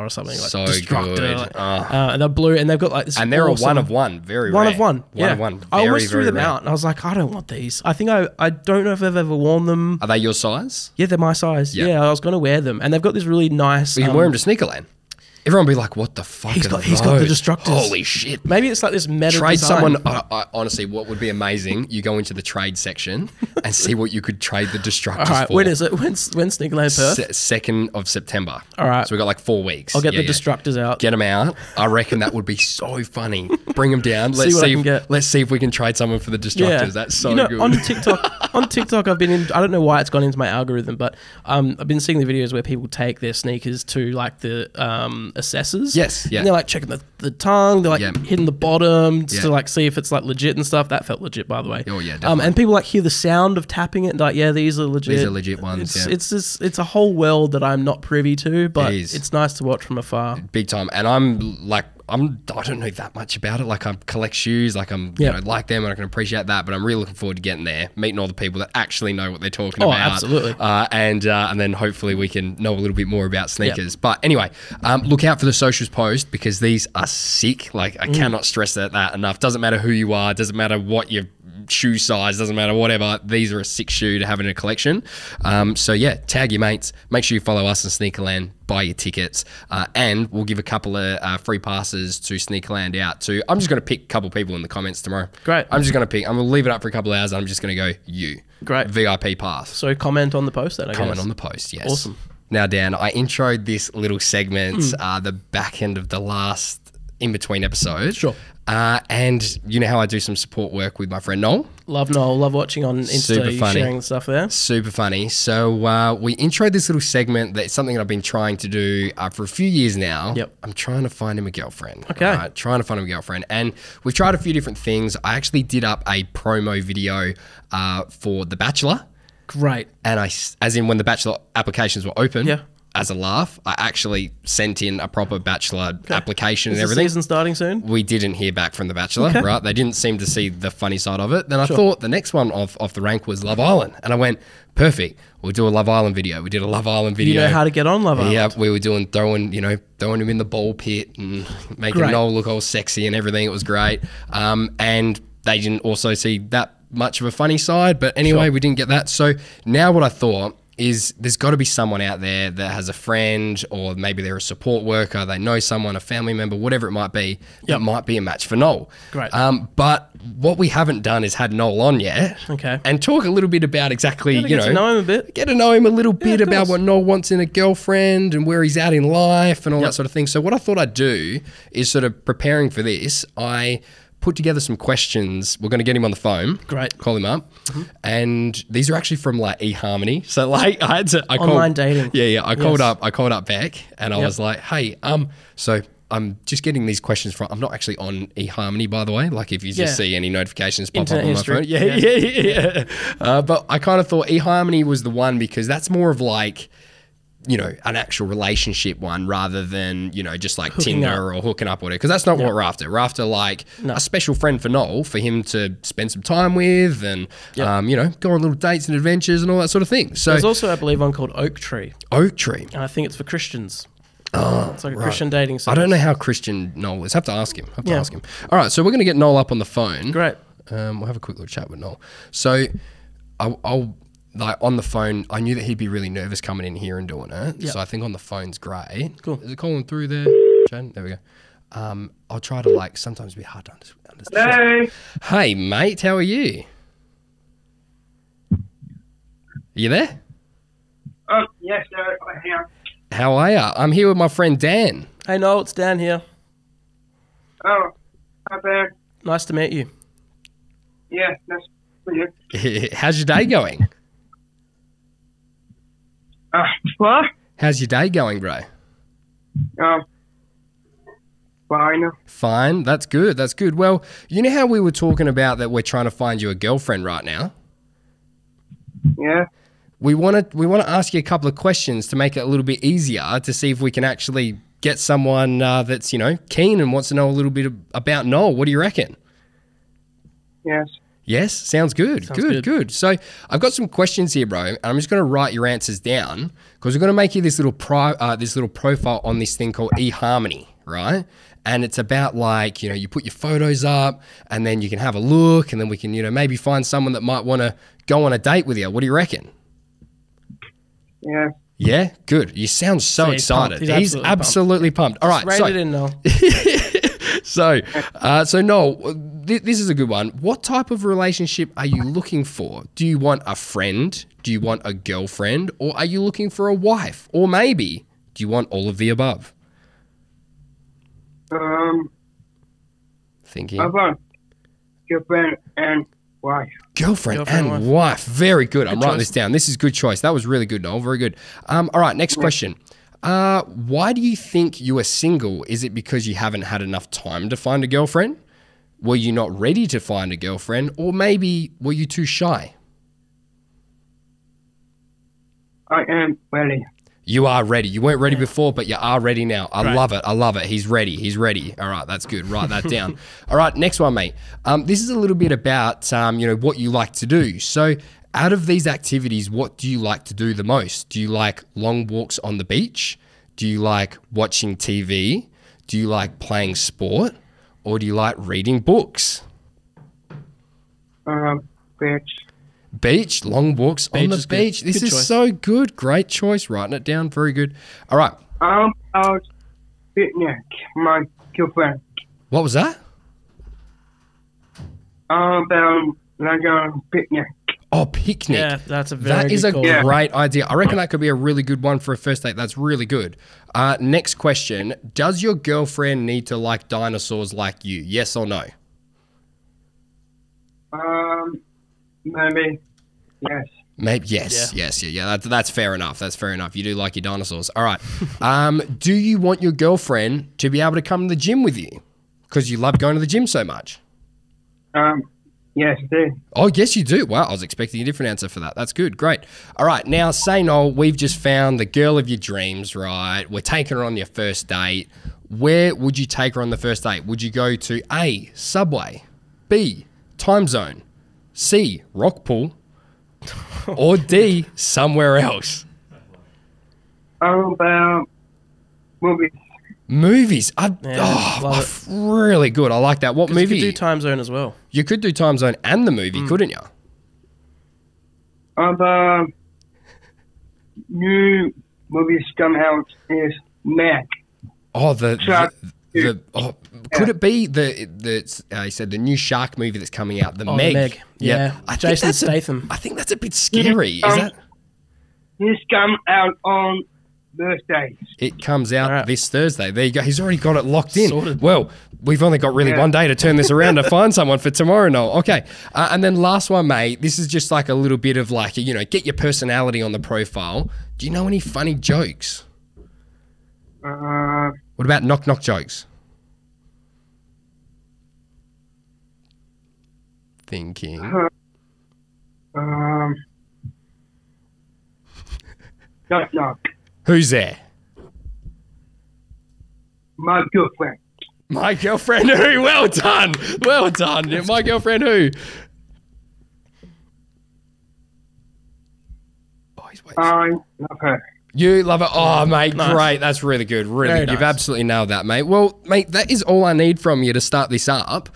Speaker 2: or something like
Speaker 1: so
Speaker 2: Destructor.
Speaker 1: Good.
Speaker 2: And they're blue and they've got like this.
Speaker 1: And they're awesome, a one of one, very
Speaker 2: one
Speaker 1: rare.
Speaker 2: Of one.
Speaker 1: One of one.
Speaker 2: I almost threw them out and I was like, I don't want these. I think I don't know if I've ever worn them.
Speaker 1: Are they your size?
Speaker 2: Yeah, they're my size. Yep. Yeah, I was going to wear them, and they've got this really nice.
Speaker 1: You can wear them to SNKRLAND. Everyone will be like, what the fuck
Speaker 2: he's got the Destructors.
Speaker 1: Holy shit.
Speaker 2: Maybe it's like this meta
Speaker 1: trade
Speaker 2: design.
Speaker 1: Someone, honestly, what would be amazing, you go into the trade section and see what you could trade the Destructors for. All right,
Speaker 2: when is it? When's SNKRLAND Perth?
Speaker 1: 2nd of September.
Speaker 2: All right.
Speaker 1: So we've got like 4 weeks.
Speaker 2: I'll get the Destructors out.
Speaker 1: Get them out. I reckon that would be so funny. Bring them down. Let's see if we can trade someone for the Destructors. Yeah. That's so good.
Speaker 2: On TikTok, I've been in, I don't know why it's gone into my algorithm, but I've been seeing the videos where people take their sneakers to like the assessors.
Speaker 1: Yes. Yeah.
Speaker 2: And they're like checking the tongue, they're like hitting the bottom to like see if it's like legit and stuff. That felt legit, by the way.
Speaker 1: Oh yeah, definitely.
Speaker 2: And people like hear the sound of tapping it and like, yeah, these are legit.
Speaker 1: These are legit ones.
Speaker 2: It's a whole world that I'm not privy to, but it's nice to watch from afar.
Speaker 1: Big time. And I don't know that much about it. Like I collect shoes, like I'm like them, and I can appreciate that. But I'm really looking forward to getting there, meeting all the people that actually know what they're talking about.
Speaker 2: Absolutely.
Speaker 1: And then hopefully we can know a little bit more about sneakers. But anyway, look out for the socials post because these are sick. Like I cannot stress that enough. Doesn't matter who you are. Doesn't matter what your shoe size, doesn't matter, whatever. These are a sick shoe to have in a collection. So yeah, tag your mates. Make sure you follow us on SNKRLAND. Buy your tickets, and we'll give a couple of free passes to SNKRLAND out to. I'm just going to pick a couple people in the comments tomorrow.
Speaker 2: Great.
Speaker 1: I'm going to leave it up for a couple of hours and I'm just going to go, you.
Speaker 2: Great.
Speaker 1: VIP pass.
Speaker 2: So comment on the post then, I guess.
Speaker 1: Comment on the post, yes.
Speaker 2: Awesome.
Speaker 1: Now, Dan, I introed this little segment the back end of the last in between episodes.
Speaker 2: Sure.
Speaker 1: And you know how I do some support work with my friend Noel?
Speaker 2: Love Noel. Love watching on Insta.
Speaker 1: Super funny.
Speaker 2: Sharing the stuff there.
Speaker 1: Super funny. So we introed this little segment that's something that I've been trying to do for a few years now.
Speaker 2: Yep.
Speaker 1: I'm trying to find him a girlfriend.
Speaker 2: Okay.
Speaker 1: Right? Trying to find him a girlfriend. And we've tried a few different things. I actually did up a promo video for The Bachelor.
Speaker 2: Great.
Speaker 1: And as in when the Bachelor applications were open.
Speaker 2: Yeah.
Speaker 1: As a laugh, I actually sent in a proper Bachelor application and
Speaker 2: Is
Speaker 1: everything.
Speaker 2: the season starting soon?
Speaker 1: We didn't hear back from The Bachelor, right? They didn't seem to see the funny side of it. Then I thought the next one off the rank was Love Island. And I went, perfect. We'll do a Love Island video. We did a Love Island video.
Speaker 2: You know how to get on Love Island?
Speaker 1: Yeah, we were throwing him in the ball pit and making Noel look all sexy and everything. It was great. And they didn't also see that much of a funny side. But anyway, we didn't get that. So now what I thought is there's got to be someone out there that has a friend, or maybe they're a support worker, they know someone, a family member, whatever it might be, that might be a match for Noel.
Speaker 2: Great.
Speaker 1: But what we haven't done is had Noel on yet.
Speaker 2: Okay.
Speaker 1: And talk a little bit about exactly,
Speaker 2: Get to know him a bit.
Speaker 1: Get to know him a little bit about what Noel wants in a girlfriend and where he's at in life and all that sort of thing. So what I thought I'd do is sort of preparing for this, I put together some questions. We're going to get him on the phone.
Speaker 2: Great.
Speaker 1: Call him up. And these are actually from like eHarmony. So like I
Speaker 2: Online dating.
Speaker 1: Yeah. I called up Beck and I was like, hey, so I'm just getting these questions from, I'm not actually on eHarmony, by the way. Like if you just see any notifications pop up on my phone. Yeah. But I kind of thought eHarmony was the one because that's more of like, an actual relationship one rather than, just like hooking Tinder or hooking up or whatever. Because that's not what we're after. We're after like a special friend for Noel, for him to spend some time with and, go on little dates and adventures and all that sort of thing. So
Speaker 2: there's also, I believe, one called Oak Tree.
Speaker 1: Oak Tree.
Speaker 2: And I think it's for Christians. Oh, it's like a Christian dating service.
Speaker 1: I don't know how Christian Noel is. Have to ask him. All right, so we're going to get Noel up on the phone.
Speaker 2: Great.
Speaker 1: We'll have a quick little chat with Noel. So I'll like on the phone, I knew that he'd be really nervous coming in here and doing it. Yep. So I think on the phone's great.
Speaker 2: Cool.
Speaker 1: Is it calling through there? There we go. I'll try to sometimes it'd be hard to understand. Hey, mate, how are you? Are you there?
Speaker 3: Oh, yes, sir. I'm here.
Speaker 1: How are you? I'm here with my friend Dan.
Speaker 2: Hey, Noel, it's Dan here.
Speaker 3: Oh, hi there.
Speaker 2: Nice to meet you.
Speaker 3: Yeah, that's brilliant.
Speaker 1: How's your day going?
Speaker 3: What?
Speaker 1: How's your day going, bro?
Speaker 3: Fine.
Speaker 1: Fine. That's good. That's good. Well, you know how we were talking about that we're trying to find you a girlfriend right now?
Speaker 3: Yeah.
Speaker 1: We want to ask you a couple of questions to make it a little bit easier to see if we can actually get someone that's, keen and wants to know a little bit about Noel. What do you reckon?
Speaker 3: Yes.
Speaker 1: Yes? Sounds good. Good. So I've got some questions here, bro, and I'm just going to write your answers down because we're going to make you this little profile on this thing called eHarmony, right? And it's about like, you put your photos up and then you can have a look and then we can, maybe find someone that might want to go on a date with you. What do you reckon?
Speaker 3: Yeah.
Speaker 1: Yeah? Good. You sound so excited. He's absolutely pumped. All right.
Speaker 2: Just rein it in, Noel.
Speaker 1: So Noel, this is a good one. What type of relationship are you looking for? Do you want a friend? Do you want a girlfriend? Or are you looking for a wife? Or maybe, do you want all of the above? Thinking.
Speaker 3: I want girlfriend and wife.
Speaker 1: Girlfriend and wife. Very good. I'm writing this down. This is a good choice. That was really good, Noel. Very good. All right, next question. Why do you think you are single? Is it because you haven't had enough time to find a girlfriend? Were you not ready to find a girlfriend? Or maybe were you too shy?
Speaker 3: I am ready.
Speaker 1: You are ready. You weren't ready before, but you are ready now. I love it. I love it. He's ready. He's ready. All right, that's good. Write that down. All right, next one, mate. This is a little bit about, what you like to do. So out of these activities, what do you like to do the most? Do you like long walks on the beach? Do you like watching TV? Do you like playing sport? Or do you like reading books?
Speaker 3: Beach.
Speaker 1: Beach, long walks on the beach. This is so good. Great choice. Writing it down. Very good. All right.
Speaker 3: Out picnic, my girlfriend.
Speaker 1: What was that?
Speaker 3: About like a picnic.
Speaker 1: Oh, picnic.
Speaker 2: Yeah, that's a very
Speaker 1: That is a
Speaker 2: good call.
Speaker 1: great idea. I reckon that could be a really good one for a first date. That's really good. Next question. Does your girlfriend need to like dinosaurs like you? Yes or no?
Speaker 3: Maybe. Yes.
Speaker 1: Maybe yes.
Speaker 2: Yeah.
Speaker 1: Yeah. That's fair enough. That's fair enough. You do like your dinosaurs. All right. Do you want your girlfriend to be able to come to the gym with you? Because you love going to the gym so much.
Speaker 3: Yes, I do.
Speaker 1: Oh, yes, you do. Wow, I was expecting a different answer for that. That's good. Great. All right. Now, say Noel, we've just found the girl of your dreams, right? We're taking her on your first date. Where would you take her on the first date? Would you go to A, Subway, B, Time Zone, C, Rock Pool, or D, somewhere else?
Speaker 3: About movies.
Speaker 1: Movies.
Speaker 2: Love
Speaker 1: Really good. I like that. What movie?
Speaker 2: You could do Time Zone as well.
Speaker 1: You could do Time Zone and the movie, couldn't you?
Speaker 3: New movies come out is Mac.
Speaker 1: Oh, could
Speaker 3: Yeah.
Speaker 1: it be you said the new shark movie that's coming out, the Meg?
Speaker 2: Meg. Yeah. Jason Statham.
Speaker 1: I think that's a bit scary. Is that?
Speaker 3: This come out on birthdays.
Speaker 1: It comes out
Speaker 2: Alright.
Speaker 1: this Thursday. There you go. He's already got it locked in.
Speaker 2: Sorted.
Speaker 1: Well, we've only got really one day to turn this around to find someone for tomorrow, Noel. Okay. And then last one, mate. This is just like a little bit of like, get your personality on the profile. Do you know any funny jokes? What about knock-knock jokes? Thinking.
Speaker 3: Knock.
Speaker 1: Who's there?
Speaker 3: My girlfriend.
Speaker 1: My girlfriend who? Well done. Well done. Yeah, my girlfriend who? Oh, he's waiting.
Speaker 3: I love her.
Speaker 1: You love it. Oh, mate,
Speaker 2: Nice.
Speaker 1: great. That's really good. Really
Speaker 2: Very
Speaker 1: good. You've
Speaker 2: nice.
Speaker 1: absolutely nailed that, mate. Well, mate, that is all I need from you to start this up.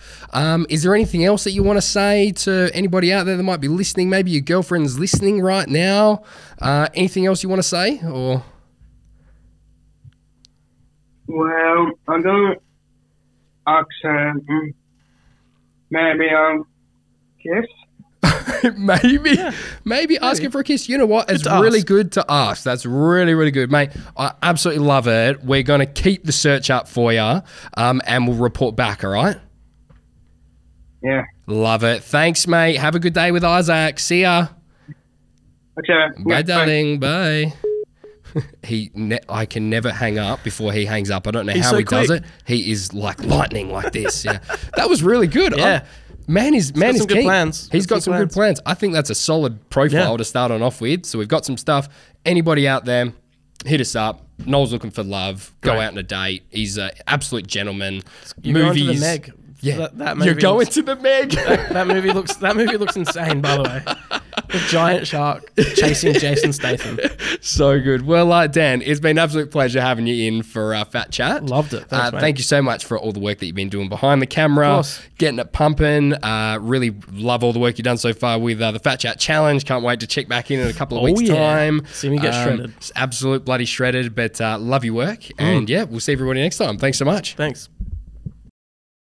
Speaker 1: Is there anything else that you want to say to anybody out there that might be listening? Maybe your girlfriend's listening right now. Anything else you want to say? Or
Speaker 3: Well, I'm going to ask her, maybe kiss.
Speaker 1: maybe asking for a kiss. You know what? It's
Speaker 2: Good to
Speaker 1: really
Speaker 2: ask.
Speaker 1: good to ask. That's really, really good, mate. I absolutely love it. We're going to keep the search up for you, and we'll report back, all right?
Speaker 3: Yeah.
Speaker 1: Love it. Thanks, mate. Have a good day with Isaac. See ya.
Speaker 3: Okay.
Speaker 1: Bye, darling. Bye. I can never hang up before he hangs up. I don't know
Speaker 2: He's
Speaker 1: how
Speaker 2: so
Speaker 1: he does
Speaker 2: quick.
Speaker 1: it. He is like lightning like this. Yeah. That was really good.
Speaker 2: Yeah.
Speaker 1: Man is
Speaker 2: got some good
Speaker 1: keen.
Speaker 2: plans.
Speaker 1: He's got some good plans. I think that's a solid profile
Speaker 2: Yeah.
Speaker 1: to start on off with. So we've got some stuff. Anybody out there, hit us up. Noel's looking for love. Go
Speaker 2: Great.
Speaker 1: out on a date. He's an absolute gentleman.
Speaker 2: You're going to the Meg.
Speaker 1: Yeah,
Speaker 2: That movie
Speaker 1: you're going
Speaker 2: looks-
Speaker 1: to the Meg.
Speaker 2: That movie looks insane, by the way. The giant shark chasing Jason Statham.
Speaker 1: So good. Well, Dan, it's been an absolute pleasure having you in for Fat Chat.
Speaker 2: Loved it. Thanks, mate.
Speaker 1: Thank you so much for all the work that you've been doing behind the camera,
Speaker 2: course.
Speaker 1: getting it pumping. Really love all the work you've done so far with the Fat Chat Challenge. Can't wait to check back in a couple of weeks' time.
Speaker 2: See me get shredded.
Speaker 1: It's absolute bloody shredded, but love your work. And yeah, we'll see everybody next time. Thanks so much.
Speaker 2: Thanks.